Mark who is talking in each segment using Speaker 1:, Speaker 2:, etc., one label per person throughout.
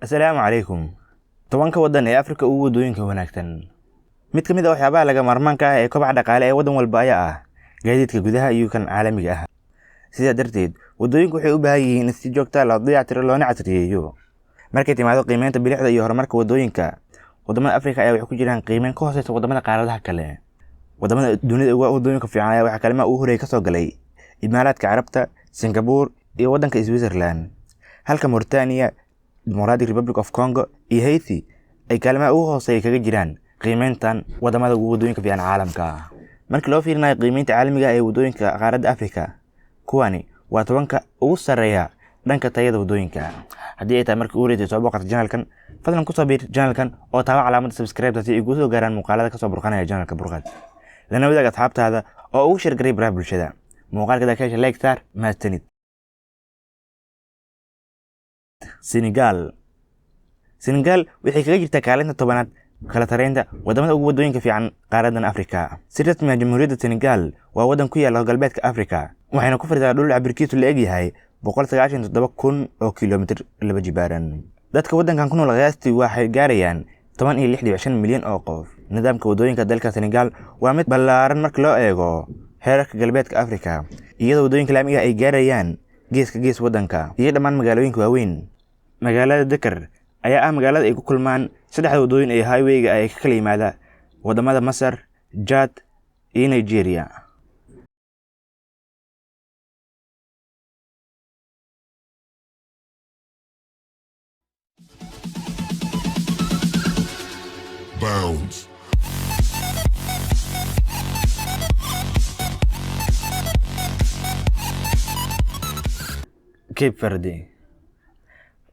Speaker 1: Assalaamu calaykum. Tobanka waddan ee Afrika ugu wadooyinka wanaagsan. Mid ka mid ah waxyaabaha laga maarmaanka ah ee kobaca dhaqaale ee waddan walba ayaa ah gaadiidka gudaha iyo kan caalamiga ah. Sidaa darteed, wadooyinku waxay u baahan yihiin in si joogto ah loo dayactiro loona casriyeeyo. Markay timaado qiimeynta bilicda iyo horumarka wadooyinka, waddamada Afrika ayaa waxay ku jiraan qiimeyn ka hooseysa waddamada qaaradaha kale. Waddamada dunida ugu wadooyinka fiican ayaa waxaa kaalmaha ugu horeeya ka soo galay Imaaraadka Carabta, Singapore iyo waddanka Switzerland, halka Mauritania, Democratic Republic of Congo iyo Haiti ay kaalmaha ugu hooseeya kaga jiraan qiimeyntan waddamada ugu wadooyinka fiican caalamka. Markii loo fiirinayo qiimeynta caalamiga ee wadooyinka qaaradda Afrika, kuwani waa tobanka ugu sarreeya dhanka tayada wadooyinka. Haddii ay tahay markii ugu horeysay soo booqato channelkan, fadlan ku soo biir channelkan oo taawa calaamadda subscribe si ay ugu soo gaaraan muuqaalada ka soo burqanaya channelka Burqad. Lana wadaag asxaabtaada oo ugu share garay baraha bulshada. Muuqaalka daakaasha like saar mahadsanid. Senegal waxay kaga jirtaa kaalinta tobanaad kala tareynta waddamada ugu wadooyinka fiican qaaraddan Afrika. Si rasmi ah, Jamhuuriyadda Senegal waa waddan ku yaalla galbeedka Afrika, waxayna ku fadhidaa dhul cabirkiisu la eg yahay 197,000 oo kiiloomitir laba jibaaran. Dadka waddankan ku nool qiyaastii waxay gaarayaan 16.5 milyan oo qof. Nidaamka wadooyinka dalka Senegal waa mid ballaaran marka loo eego heerarka galbeedka Afrika, iyadoo wadooyinka laamiga ay gaarayaan geeska gees waddanka iyo dhammaan magaalooyinka waaweyn. Magaalada Dakar ayaa ah magaalada ay ku kulmaan saddexda wadooyin ee highway-ga ay ka kala yimaada waddamada Masar, Chad iyo Nigeria.
Speaker 2: Bounds.
Speaker 1: Cape Verde.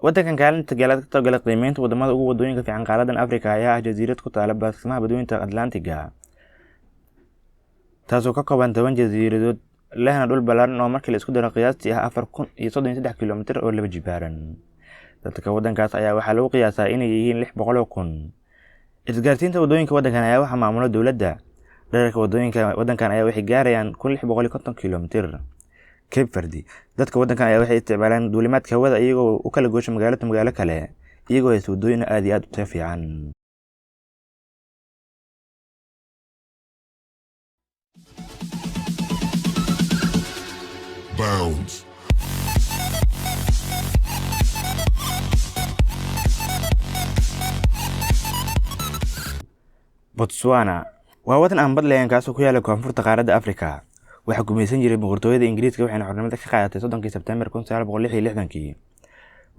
Speaker 1: Waddankan kaalinta galaad ka tagala qiimeynta waddamada ugu wadooyinka fiican qaaraddan Afrika ayaa ah jasiirad ku taala bartamaha badweynta Atlantiga, taasoo ka kooban 10 jasiiradood lehna dhul ballaaran oo markii la isku daro qiyaastii ah 4,033 kiiloomitir oo laba jibaaran. Dadka waddankaas ayaa waxaa lagu qiyaasaa inay yihiin 600,000. Isgaarsiinta wadooyinka waddankan ayaa waxaa maamula dowladda. Dhererka wadooyinka waddankan ayaa waxay gaarayaan 1,650 kiiloomitir. Cape Verde, dadka waddankan ayaa waxay isticmaalaan duulimaadka hawada iyagoo u kala goosha magaalo to magaalo kale, iyagoo haysta wadooyin aad iyo aad u fiican.
Speaker 2: Bounds.
Speaker 1: Botswana waa waddan aan bad lahayn kaasoo ku yaalla koonfurta qaaradda Afrika. Waxaa gumaysan jiray boqortooyada Ingiriiska waxayna xornimada ka qaadatay 3 Sebtembar 1966.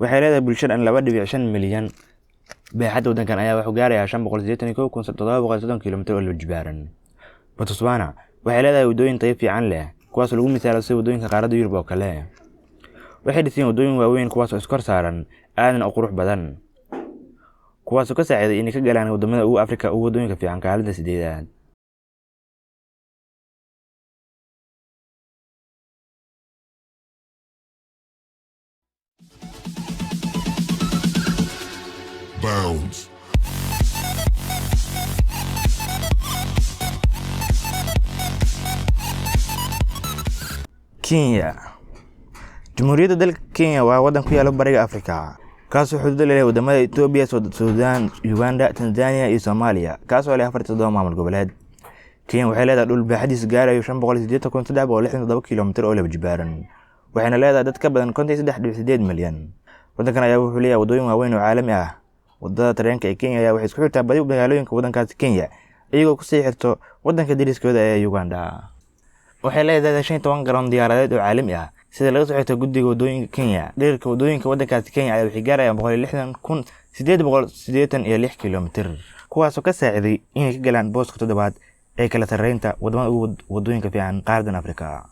Speaker 1: Waxay leedahay bulsho dhan 2.5 milyan. Baaxadda waddankan ayaa wuxuu gaarayaa 581,730 kiiloomitir oo laba jibaaran. Botswana waxay leedahay wadooyin tayo fiican leh, kuwaas lagu misaalo sida wadooyinka qaaradda Yurub oo kale. Waxay dhiseen wadooyin waaweyn kuwaas oo iskor saaran, aadna u qurux badan, kuwaas oo ka saaciday inay ka galaan waddamada ugu Afrika ugu wadooyinka fiican kaalinta 8aad.
Speaker 2: Bounds.
Speaker 1: Kenya. Jamhuuriyadda dalka Kenya waa waddan ku yaalla bariga Afrika, kaasoo xuduud la leh waddamada Itoobiya, Suudaan, Uganda, Tanzania iyo Soomaaliya, kaasoo leh 47 maamul goboleed. Kenya waxay leedahay dhul baaxadiisu gaarayo 580,367 kiiloomitir oo laba jibaaran, waxayna leedahay dad ka badan 53.8 milyan. Waddankan ayaa wuxuu leeyahay wadooyin waaweyn oo caalami ah. Waddada tareenka ee Kenya ayaa waxay isku xirtaa badi magaalooyinka waddankaasi Kenya, iyagoo ku sii xirto waddanka deriskooda ee Uganda. Waxay leedahay 15 garoon diyaaradeed oo caalami ah. Sida laga soo xigtay guddiga wadooyinka Kenya, dhererka wadooyinka waddankaasi Kenya ayaa waxay gaarayaan 160,886 kiiloomitir, kuwaasoo ka saaciday inay ka galaan booska toddobaad ee kala tareynta waddamada ugu wadooyinka fiican qaaraddan Afrika.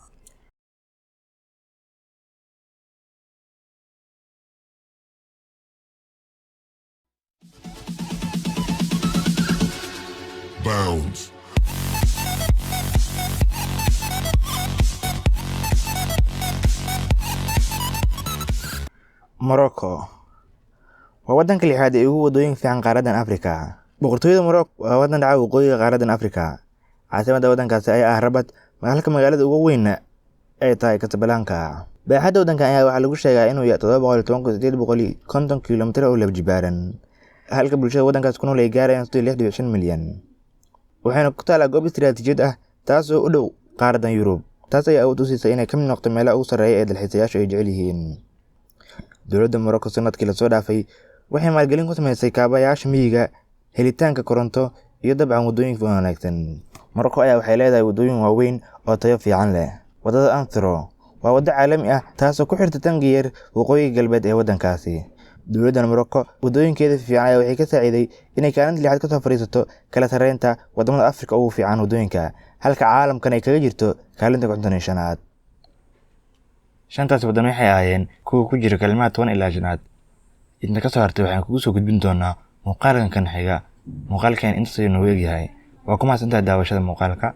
Speaker 2: Bounds.
Speaker 1: Morocco waa waddanka lixaad ee ugu wadooyinka fiican qaaraddan Afrika. Boqortooyada Morocco waa waddan dhaca waqooyiga qaaraddan Afrika. Caasimadda waddankaasi ayaa ah Rabat, halka magaalada ugu weyn ay tahay Casablanca. Baaxadda waddankan ayaa waxaa lagu sheegaa inuu yahay 710,850 kiilomitir oo laba-jibaaran, halka bulshada waddankaas ku nool ay gaarayaan 6.5 milyan. Waxayna ku taalaa goob istiraatiijiyad ah taas oo u dhow qaaradda Yurub. Taas ayaa awood u siisay inay ka mid noqoto meelaha ugu sarreeya ee dalxiisayaashu ay jecel yihiin. Dowladda Morocco sanadkii la soo dhaafay waxay maalgelin ku samaysay kaabayaasha miyiga, helitaanka koronto iyo dabcan waddooyinka wanaagsan. Morocco ayaa waxay leedahay waddooyin waaweyn oo tayo fiican leh. Waddada Anthro waa waddo caalami ah taasoo ku xirta Tangier waqooyiga galbeed ee waddankaasi. Dowladda Morocco waddooyinkeeda fiican ayaa waxay ka saaciday inay kaalinta lixaad ka soo fariisato kala sarreynta wadamada Afrika ugu fiican waddooyinka, halka caalamkan ay kaga jirto kaalinta 55aad. Shantaas waddan waxay ahaayeen kuwa ku jira kaalmaha 10 ilaa 5aad. Inta ka soo hartay waxaan kugu soo gudbin doonaa muuqaalkan kan xiga. Muuqaalkan intaas ayuu noogu egyahay. Waa ku mahadsantahay daawashada muuqaalka.